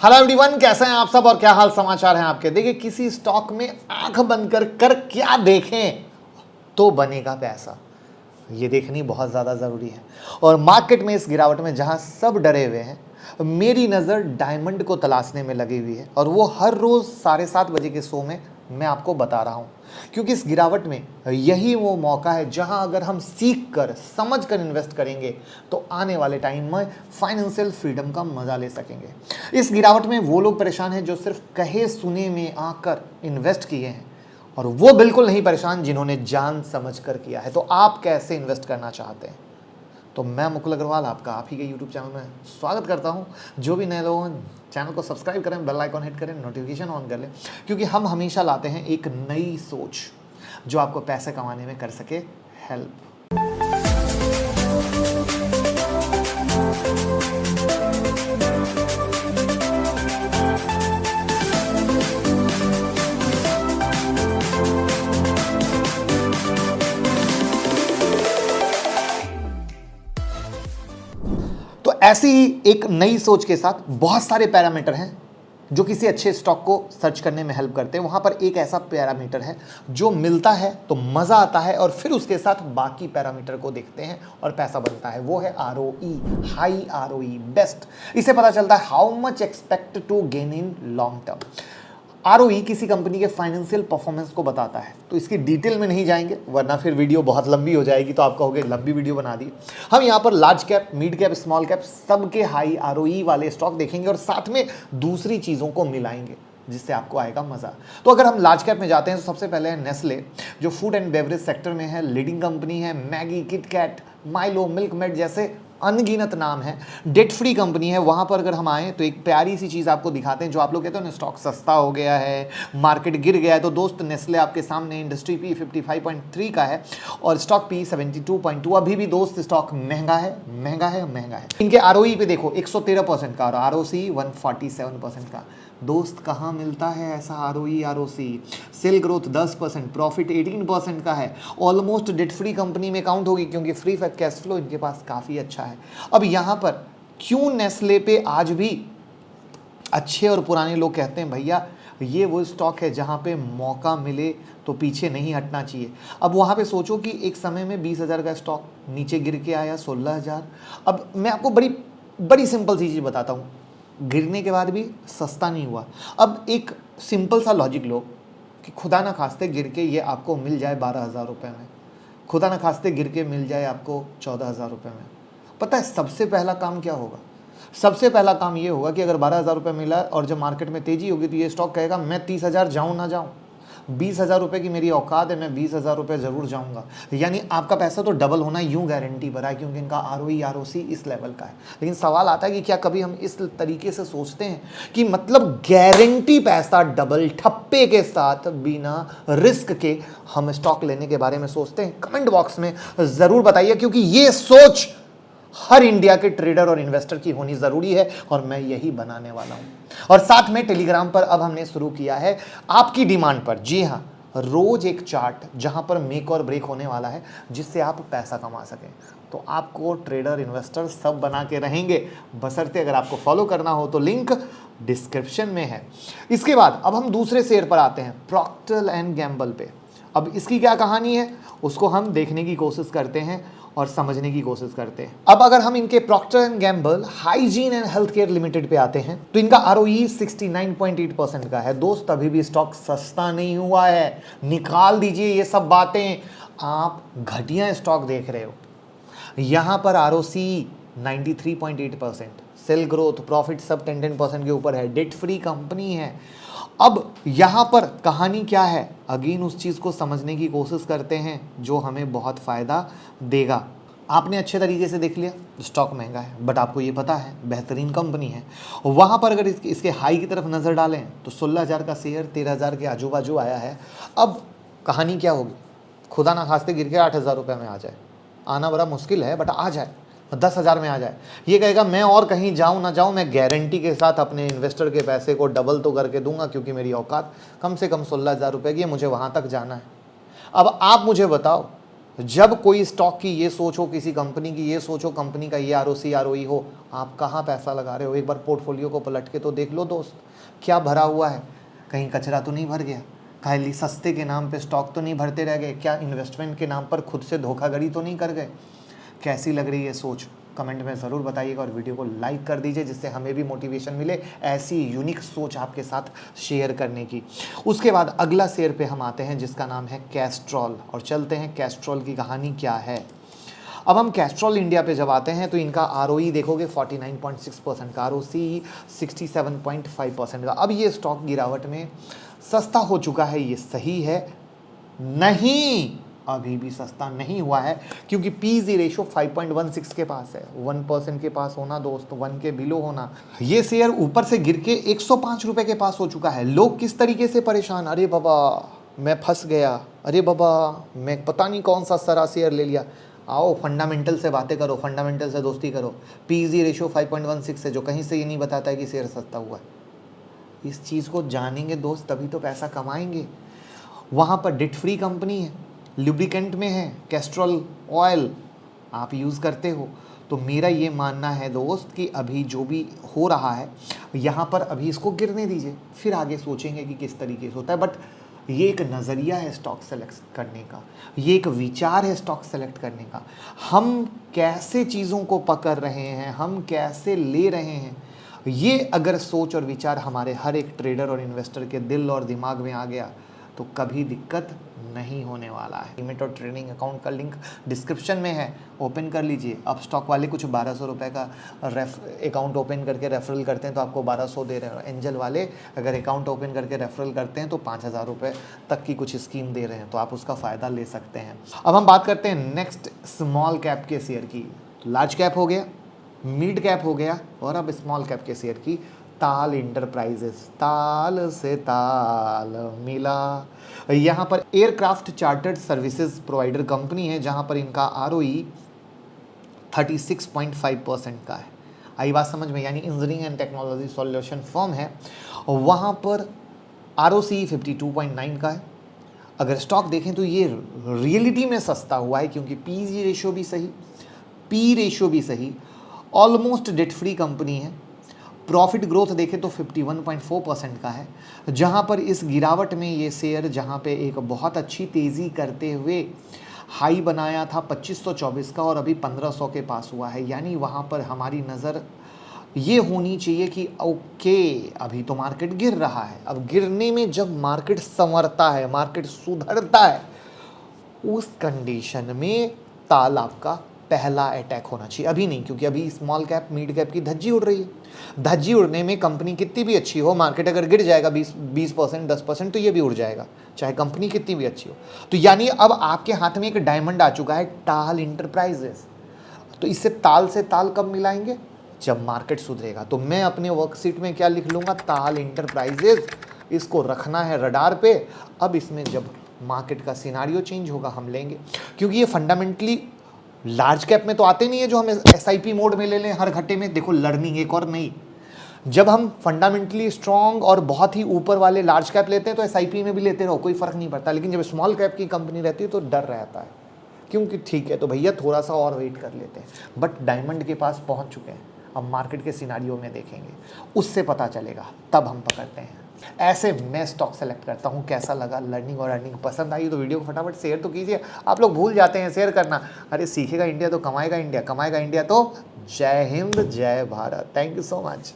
Hello everyone, कैसे हैं आप सब और क्या हाल समाचार हैं आपके। देखिए, किसी स्टॉक में आंख बंद कर क्या देखें तो बनेगा पैसा, ये देखनी बहुत ज़्यादा ज़रूरी है। और मार्केट में इस गिरावट में जहां सब डरे हुए हैं, मेरी नज़र डायमंड को तलाशने में लगी हुई है। और वो हर रोज़ 7:30 बजे के शो में मैं आपको बता रहा हूं, क्योंकि इस गिरावट में यही वो मौका है जहां अगर हम सीख कर समझ कर इन्वेस्ट करेंगे तो आने वाले टाइम में फाइनेंशियल फ्रीडम का मजा ले सकेंगे। इस गिरावट में वो लोग परेशान हैं जो सिर्फ कहे सुने में आकर इन्वेस्ट किए हैं, और वो बिल्कुल नहीं परेशान जिन्होंने जान समझ कर किया है। तो आप कैसे इन्वेस्ट करना चाहते हैं? तो मैं मुकुल अग्रवाल आपका आप ही के यूट्यूब चैनल में स्वागत करता हूं। जो भी नए लोग हैं, चैनल को सब्सक्राइब करें, बेल आइकॉन हिट करें, नोटिफिकेशन ऑन कर लें, क्योंकि हम हमेशा लाते हैं एक नई सोच जो आपको पैसे कमाने में कर सके हेल्प। तो ऐसी ही एक नई सोच के साथ बहुत सारे पैरामीटर हैं जो किसी अच्छे स्टॉक को सर्च करने में हेल्प करते हैं। वहां पर एक ऐसा पैरामीटर है जो मिलता है तो मज़ा आता है, और फिर उसके साथ बाकी पैरामीटर को देखते हैं और पैसा बनता है। वो है ROE, हाई ROE, बेस्ट। इसे पता चलता है how much expect to gain in long term. ROE किसी कंपनी के फाइनेंशियल परफॉर्मेंस को बताता है। तो इसकी डिटेल में नहीं जाएंगे वरना फिर वीडियो बहुत लंबी हो जाएगी, तो आप कहोगे लंबी वीडियो बना दी। हम यहाँ पर large cap, mid cap, small cap सबके हाई ROE वाले स्टॉक देखेंगे और साथ में दूसरी चीज़ों को मिलाएंगे जिससे आपको आएगा मज़ा। तो अगर हम लार्ज कैप में जाते हैं तो सबसे पहले है नेस्ले, जो फूड एंड बेवरेज सेक्टर में है, लीडिंग कंपनी है। Maggi, KitKat, Milo, Milkmaid जैसे अनगिनत नाम है। डेट फ्री कंपनी है। वहाँ पर अगर हम आएँ तो एक प्यारी सी चीज़ आपको दिखाते हैं। जो आप लोग कहते हो ना स्टॉक सस्ता हो गया है, मार्केट गिर गया है, तो दोस्त नेस्ले आपके सामने इंडस्ट्री पी 55.3 का है और स्टॉक पी 72.2। अभी भी दोस्त स्टॉक महंगा है, महंगा है, महंगा है। इनके ROE पे देखो 113% का और ROC 147% का। दोस्त कहाँ मिलता है ऐसा ROE, ROC? Sale growth 10%, profit 18% का है। ऑलमोस्ट डेट फ्री कंपनी में काउंट होगी क्योंकि फ्री कैश फ्लो इनके पास काफ़ी अच्छा है। अब यहाँ पर क्यों नेस्ले पे आज भी अच्छे और पुराने लोग कहते हैं भैया ये वो स्टॉक है जहाँ पे मौका मिले तो पीछे नहीं हटना चाहिए। अब वहाँ पे सोचो कि एक समय में 20,000 का स्टॉक नीचे गिर के आया 16,000। अब मैं आपको बड़ी बड़ी सिंपल सी चीज़ बताता हूँ, गिरने के बाद भी सस्ता नहीं हुआ। अब एक सिंपल सा लॉजिक लो कि खुदा ना खास्ते गिर के ये आपको मिल जाए 12,000 रुपये में, खुदा ना खास्ते गिर के मिल जाए आपको 14,000 रुपये में। पता है सबसे पहला काम क्या होगा? सबसे पहला काम ये होगा कि अगर 12,000 रुपये मिला और जब मार्केट में तेजी होगी तो ये स्टॉक कहेगा मैं 30,000 जाऊँ ना जाऊँ, 20,000 रुपये की मेरी औकात है, मैं 20,000 रुपये ज़रूर जाऊँगा। यानी आपका पैसा तो डबल होना यूँ गारंटी भरा है, क्योंकि इनका ROE, ROC इस लेवल का है। लेकिन सवाल आता है कि क्या कभी हम इस तरीके से सोचते हैं कि मतलब गारंटी पैसा डबल ठप्पे के साथ बिना रिस्क के हम स्टॉक लेने के बारे में सोचते हैं? कमेंट बॉक्स में ज़रूर बताइए, क्योंकि ये सोच हर इंडिया के ट्रेडर और इन्वेस्टर की होनी ज़रूरी है और मैं यही बनाने वाला हूं। और साथ में टेलीग्राम पर अब हमने शुरू किया है आपकी डिमांड पर, जी हां, रोज एक चार्ट जहां पर मेक और ब्रेक होने वाला है जिससे आप पैसा कमा सकें। तो आपको ट्रेडर, इन्वेस्टर सब बना के रहेंगे, बशर्ते अगर आपको फॉलो करना हो तो लिंक डिस्क्रिप्शन में है। इसके बाद अब हम दूसरे शेयर पर आते हैं, प्रॉक्टर एंड गैम्बल पे। अब इसकी क्या कहानी है उसको हम देखने की कोशिश करते हैं और समझने की कोशिश करते हैं। अब अगर हम इनके Procter and Gamble hygiene and health care limited पे आते हैं तो इनका ROE 69.8% का है। दोस्त अभी भी स्टॉक सस्ता नहीं हुआ है, निकाल दीजिए ये सब बातें, आप घटिया स्टॉक देख रहे हो। यहां पर ROC 93.8%, सेल ग्रोथ, प्रॉफिट सब 10% के ऊपर है, डेट फ्री कंपनी है। अब यहाँ पर कहानी क्या है, अगेन उस चीज़ को समझने की कोशिश करते हैं जो हमें बहुत फ़ायदा देगा। आपने अच्छे तरीके से देख लिया स्टॉक महंगा है, बट आपको ये पता है बेहतरीन कंपनी है। वहाँ पर अगर इसके हाई की तरफ नज़र डालें तो 16,000 का शेयर 13,000 के आजू बाजू आया है। अब कहानी क्या होगी? खुदा ना खास्ते गिर के 8,000 रुपये में आ जाए, आना बड़ा मुश्किल है बट आ जाए, 10,000 में आ जाए, ये कहेगा मैं और कहीं जाऊं ना जाऊं, मैं गारंटी के साथ अपने इन्वेस्टर के पैसे को डबल तो करके दूंगा, क्योंकि मेरी औकात कम से कम 16,000 रुपये की है, मुझे वहां तक जाना है। अब आप मुझे बताओ जब कोई स्टॉक की ये सोच हो, किसी कंपनी की ये सोच हो, कंपनी का ये ROC ROE हो, आप कहाँ पैसा लगा रहे हो? एक बार पोर्टफोलियो को पलट के तो देख लो दोस्त, क्या भरा हुआ है? कहीं कचरा तो नहीं भर गया? खाली सस्ते के नाम पे स्टॉक तो नहीं भरते रह गए? क्या इन्वेस्टमेंट के नाम पर खुद से धोखाधड़ी तो नहीं कर गए? कैसी लग रही है सोच? कमेंट में ज़रूर बताइएगा और वीडियो को लाइक कर दीजिए, जिससे हमें भी मोटिवेशन मिले ऐसी यूनिक सोच आपके साथ शेयर करने की। उसके बाद अगला शेयर पे हम आते हैं जिसका नाम है कैस्ट्रॉल, और चलते हैं कैस्ट्रॉल की कहानी क्या है। अब हम कैस्ट्रॉल इंडिया पे जब आते हैं तो इनका ROE देखोगे 49.6% का, ROC 67.5% का। अब ये स्टॉक गिरावट में सस्ता हो चुका है, ये सही है? नहीं, अभी भी सस्ता नहीं हुआ है, क्योंकि PZ रेशो 5.16 के पास है। 1% के पास होना दोस्त, 1 के बिलो होना। ये शेयर ऊपर से गिर के 105 रुपए के पास हो चुका है। लोग किस तरीके से परेशान, अरे बाबा मैं फंस गया, अरे बाबा मैं पता नहीं कौन सा सरा शेयर ले लिया। आओ फंडामेंटल से बातें करो, फंडामेंटल से दोस्ती करो। PZ रेशो 5.16 है, जो कहीं से ये नहीं बताता है कि शेयर सस्ता हुआ है। इस चीज़ को जानेंगे दोस्त, तभी तो पैसा कमाएंगे। वहाँ पर डेट फ्री कंपनी है, लुब्रिकेंट में है, कैस्ट्रॉल ऑयल आप यूज़ करते हो। तो मेरा ये मानना है दोस्त कि अभी जो भी हो रहा है यहाँ पर अभी इसको गिरने दीजिए, फिर आगे सोचेंगे कि किस तरीके से होता है। बट ये एक नज़रिया है स्टॉक सेलेक्ट करने का, ये एक विचार है स्टॉक सेलेक्ट करने का। हम कैसे चीज़ों को पकड़ रहे हैं, हम कैसे ले रहे हैं, ये अगर सोच और विचार हमारे हर एक ट्रेडर और इन्वेस्टर के दिल और दिमाग में आ गया तो कभी दिक्कत नहीं होने वाला है। लिमिट और ट्रेडिंग अकाउंट का लिंक डिस्क्रिप्शन में है, ओपन कर लीजिए। अब स्टॉक वाले कुछ 1200 रुपये का अकाउंट ओपन करके रेफरल करते हैं तो आपको 1200 दे रहे हैं। एंजल वाले अगर अकाउंट ओपन करके रेफरल करते हैं तो 5000 रुपये तक की कुछ स्कीम दे रहे हैं, तो आप उसका फ़ायदा ले सकते हैं। अब हम बात करते हैं नेक्स्ट स्मॉल कैप के शेयर की। लार्ज कैप हो गया, मिड कैप हो गया, और अब स्मॉल कैप के शेयर की। ताल इंटरप्राइजेस, ताल से ताल मिला। यहाँ पर aircraft chartered services provider company है, जहाँ पर इनका ROE 36.5% का है। आई बात समझ में? यानी engineering and technology solution firm है, और वहाँ पर ROC 52.9 का है। अगर स्टॉक देखें तो ये रियलिटी में सस्ता हुआ है, क्योंकि PZ रेशो भी सही, P रेशो भी सही, ऑलमोस्ट डेट फ्री कंपनी है। प्रॉफिट ग्रोथ देखें तो 51.4% का है, जहां पर इस गिरावट में ये शेयर जहां पे एक बहुत अच्छी तेज़ी करते हुए हाई बनाया था 2524 का, और अभी 1500 के पास हुआ है। यानी वहां पर हमारी नज़र ये होनी चाहिए कि ओके अभी तो मार्केट गिर रहा है। अब गिरने में जब मार्केट संवरता है, मार्केट सुधरता है, उस कंडीशन में ताल आपका पहला अटैक होना चाहिए। अभी नहीं, क्योंकि अभी स्मॉल कैप मिड कैप की धज्जी उड़ रही है। धज्जी उड़ने में कंपनी कितनी भी अच्छी हो, मार्केट अगर गिर जाएगा 20% 10%, तो ये भी उड़ जाएगा, चाहे कंपनी कितनी भी अच्छी हो। तो यानी अब आपके हाथ में एक डायमंड आ चुका है, ताल इंटरप्राइजेस। तो इससे ताल से ताल कब मिलाएंगे? जब मार्केट सुधरेगा। तो मैं अपने वर्कशीट में क्या लिख लूँगा? ताल इंटरप्राइजेस। इसको रखना है रडार पे। अब इसमें जब मार्केट का सिनारियो चेंज होगा हम लेंगे, क्योंकि ये फंडामेंटली लार्ज कैप में तो आते नहीं है जो हम SIP मोड में ले लें हर घंटे में। देखो लर्निंग एक और नहीं, जब हम फंडामेंटली स्ट्रॉन्ग और बहुत ही ऊपर वाले लार्ज कैप लेते हैं तो SIP में भी लेते रहो, कोई फ़र्क नहीं पड़ता। लेकिन जब स्मॉल कैप की कंपनी रहती है तो डर रहता है, क्योंकि ठीक है तो भैया थोड़ा सा और वेट कर लेते हैं। बट डायमंड के पास पहुंच चुके हैं, अब मार्केट के सिनारियो में देखेंगे, उससे पता चलेगा, तब हम पकड़ते हैं। ऐसे मैं स्टॉक सेलेक्ट करता हूँ। कैसा लगा? लर्निंग और अर्निंग पसंद आई तो वीडियो को फटाफट शेयर तो कीजिए। आप लोग भूल जाते हैं शेयर करना। अरे सीखेगा इंडिया तो कमाएगा इंडिया, कमाएगा इंडिया तो जय हिंद जय Bharat. Thank you so much.